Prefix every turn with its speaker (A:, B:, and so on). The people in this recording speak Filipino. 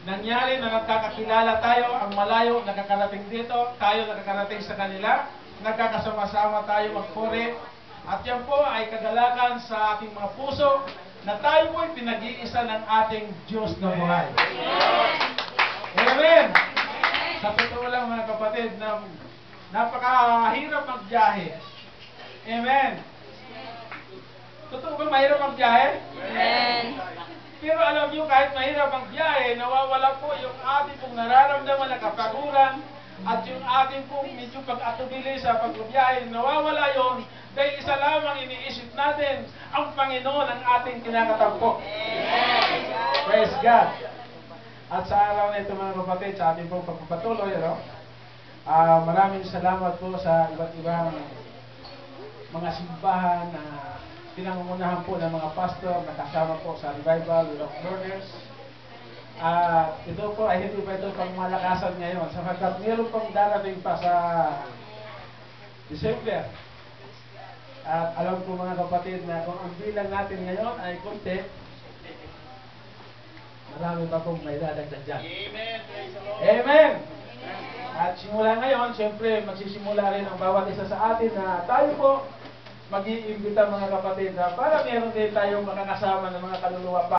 A: nangyari na nagkakakilala tayo, ang malayo nakakarating dito, tayo nakakarating sa kanila, nagkakasama-sama tayo magpuri. At yan po ay kagalakan sa ating mga puso na tayo po ay pinag-iisa ng ating Diyos na buhay. Amen! Sa totoo lang mga kapatid, napakahirap magbiyahe. Amen! Totoo ba mahirap magbiyahe?
B: Amen.
A: Pero alam niyo, kahit mahirap ang biyahe, nawawala po yung ating pong nararamdaman na kapaguran at yung ating pong medyo pag-atubili sa pagbiyahe, nawawala yon dahil isa lamang iniisip natin, ang Panginoon ang ating kinakatampo. Praise God! At sa araw na ito mga kapatid, sa ating pong pagpapatuloy, maraming salamat po sa iba't ibang mga simbahan na pinangungunahan po ng mga pastor na kasama po sa Revival Without Borders. Ito po ay hindi pa ito pang malakasan ngayon sapagkat meron pong darating pa sa December. At alam po mga kapatid na kung ang bilang natin ngayon ay kunti, marami pa pong may dadagdag dyan.
C: Amen.
A: Amen! At simula ngayon, siyempre magsisimula rin ang bawat isa sa atin na tayo po mag-iimbita mga kapatid na para meron din tayong makakasama ng mga kaluluwa pa.